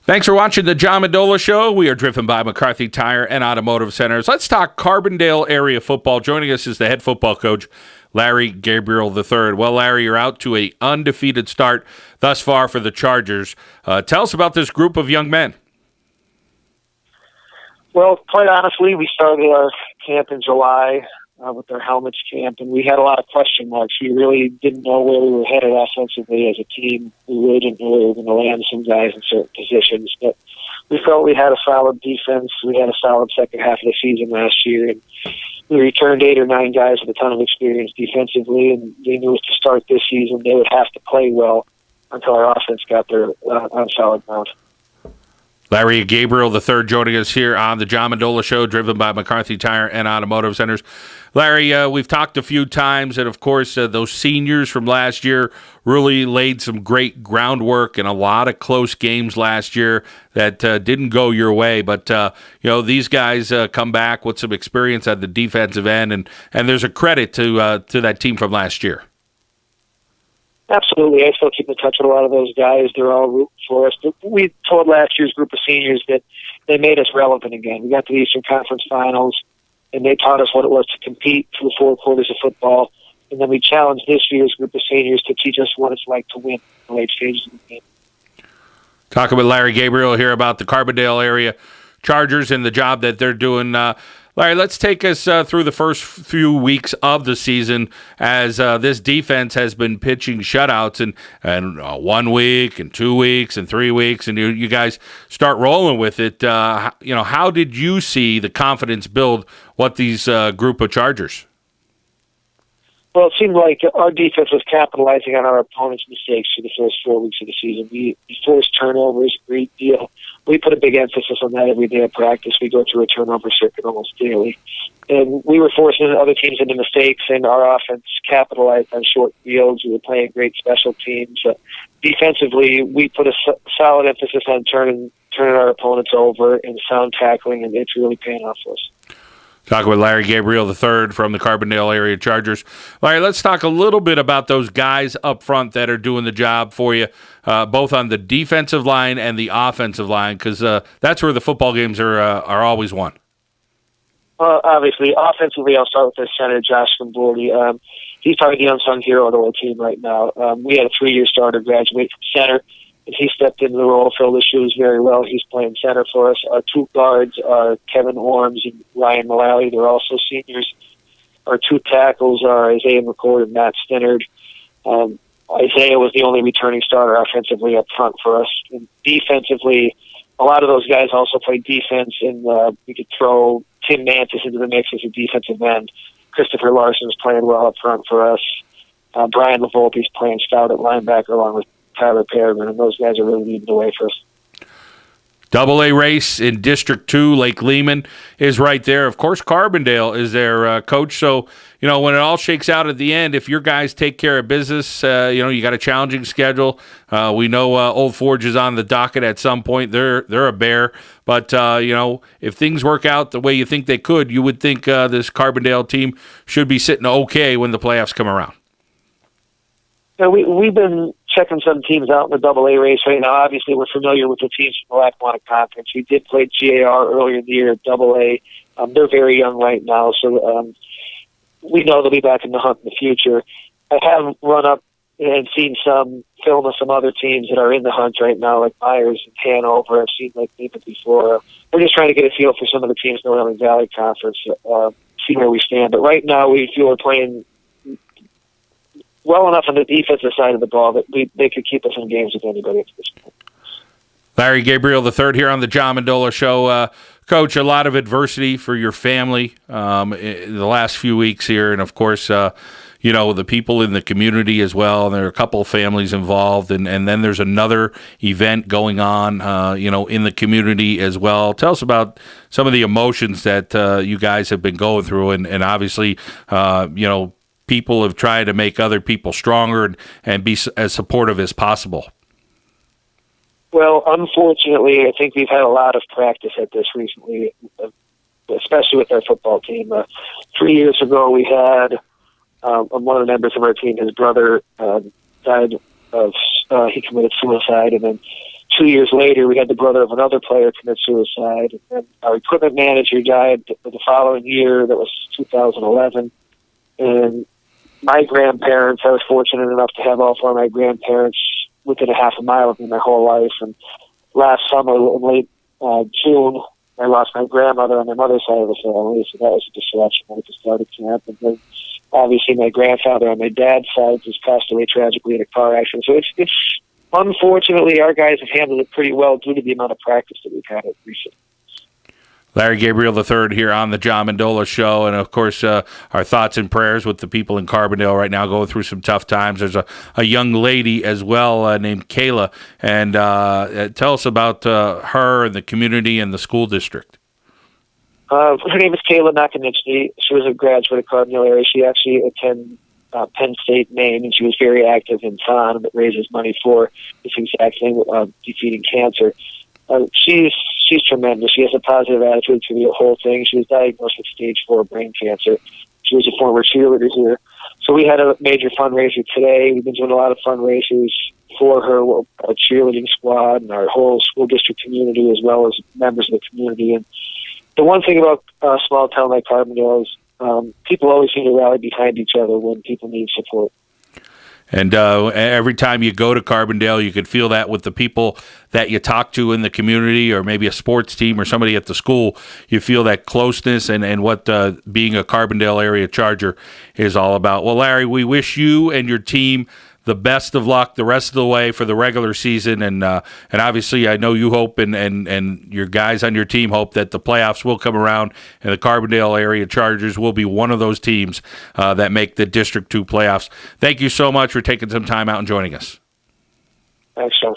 Thanks for watching the John Mendola Show. We are driven by McCarthy Tire and Automotive Centers. Let's talk Carbondale area football. Joining us is the head football coach, Larry Gabriel III. Well, Larry, you're out to an undefeated start thus far for the Chargers. Tell us about this group of young men. Well, quite honestly, we started our camp in July with our helmets camp, and we had a lot of question marks. We really didn't know where we were headed offensively as a team. We really didn't know we were going to land some guys in certain positions, but we felt we had a solid defense. We had a solid second half of the season last year, and we returned 8 or 9 guys with a ton of experience defensively, and they knew to start this season they would have to play well until our offense got there on solid ground. Larry Gabriel III joining us here on the John Mendola Show, driven by McCarthy Tire and Automotive Centers. Larry, we've talked a few times, and of course, those seniors from last year really laid some great groundwork in a lot of close games last year that didn't go your way. But these guys come back with some experience at the defensive end, and there's a credit to that team from last year. Absolutely. I still keep in touch with a lot of those guys. They're all rooting for us. But we told last year's group of seniors that they made us relevant again. We got to the Eastern Conference Finals, and they taught us what it was to compete for the 4 quarters of football. And then we challenged this year's group of seniors to teach us what it's like to win in the late stages of the game. Talking with Larry Gabriel here about the Carbondale area Chargers and the job that they're doing. Larry, let's take us through the first few weeks of the season as this defense has been pitching shutouts and 1 week and 2 weeks and 3 weeks, and you guys start rolling with it. How did you see the confidence build what these group of Chargers? Well, it seemed like our defense was capitalizing on our opponent's mistakes for the first 4 weeks of the season. We forced turnovers a great deal. We put a big emphasis on that every day of practice. We go through a turnover circuit almost daily. And we were forcing other teams into mistakes, and our offense capitalized on short fields. We were playing great special teams. Defensively, we put a solid emphasis on turning our opponents over and sound tackling, and it's really paying off for us. Talking with Larry Gabriel III from the Carbondale area Chargers. Larry, let's talk a little bit about those guys up front that are doing the job for you, both on the defensive line and the offensive line, because that's where the football games are always won. Well, obviously, offensively, I'll start with the center, Josh Carbondale. He's probably the unsung hero of the whole team right now. We had a 3-year starter graduate from center, and he stepped into the role, filled his shoes very well. He's playing center for us. Our 2 guards are Kevin Orms and Ryan Mullally. They're also seniors. Our 2 tackles are Isaiah McCord and Matt Stennard. Isaiah was the only returning starter offensively up front for us. And defensively, a lot of those guys also play defense, and we could throw Tim Mantis into the mix as a defensive end. Christopher Larson's playing well up front for us. Brian LaVolpe's playing scout at linebacker along with Tyler Peregrine, and those guys are really leading the way for us. Double-A race in District 2, Lake Lehman is right there. Of course, Carbondale is their coach. So, when it all shakes out at the end, if your guys take care of business, you got a challenging schedule. We know Old Forge is on the docket at some point. They're a bear. But, if things work out the way you think they could, you would think this Carbondale team should be sitting okay when the playoffs come around. Yeah, we've been checking some teams out in the Double-A race right now. Obviously, we're familiar with the teams from the Lackawanna Conference. We did play GAR earlier in the year at Double-A. They're very young right now, so we know they'll be back in the hunt in the future. I have run up and seen some film of some other teams that are in the hunt right now, like Myers and Hanover. I've seen Lake Lehman before. We're just trying to get a feel for some of the teams in the Wyoming Valley Conference, see where we stand. But right now, we feel we're playing well enough on the defensive side of the ball that they could keep us in games with anybody at this point. Larry Gabriel III here on the John Mendola Show. Coach, a lot of adversity for your family in the last few weeks here, and of course, the people in the community as well. And there are a couple of families involved, and then there's another event going on, in the community as well. Tell us about some of the emotions that you guys have been going through, and obviously, people have tried to make other people stronger and be as supportive as possible. Well, unfortunately, I think we've had a lot of practice at this recently, especially with our football team. 3 years ago, we had one of the members of our team, his brother died of, he committed suicide, and then 2 years later, we had the brother of another player commit suicide. And then our equipment manager died the following year. That was 2011. And my grandparents, I was fortunate enough to have all four of my grandparents within a half a mile of me my whole life. And last summer, in late June, I lost my grandmother on my mother's side of the family, so that was a disruption at the start of camp. And then, obviously, my grandfather on my dad's side just passed away tragically in a car accident. So it's unfortunately, our guys have handled it pretty well due to the amount of practice that we've had recently. Larry Gabriel III here on the John Mendola Show, and of course, our thoughts and prayers with the people in Carbondale right now going through some tough times. There's a young lady as well named Kayla, and tell us about her and the community and the school district. Her name is Kayla Nakanichny. She was a graduate of Carbondale area. She actually attended Penn State, Maine, and she was very active in FON that raises money for this exact thing, defeating cancer. She's tremendous. She has a positive attitude to the whole thing. She was diagnosed with stage 4 brain cancer. She was a former cheerleader here. So we had a major fundraiser today. We've been doing a lot of fundraisers for her, a cheerleading squad, and our whole school district community, as well as members of the community. And the one thing about a small town like Carbondale is people always seem to rally behind each other when people need support. And every time you go to Carbondale, you could feel that with the people that you talk to in the community, or maybe a sports team or somebody at the school. You feel that closeness and what being a Carbondale area Charger is all about. Well, Larry, we wish you and your team the best of luck the rest of the way for the regular season, and obviously I know you hope and your guys on your team hope that the playoffs will come around and the Carbondale area Chargers will be one of those teams that make the District 2 playoffs. Thank you so much for taking some time out and joining us. Thanks, Sean.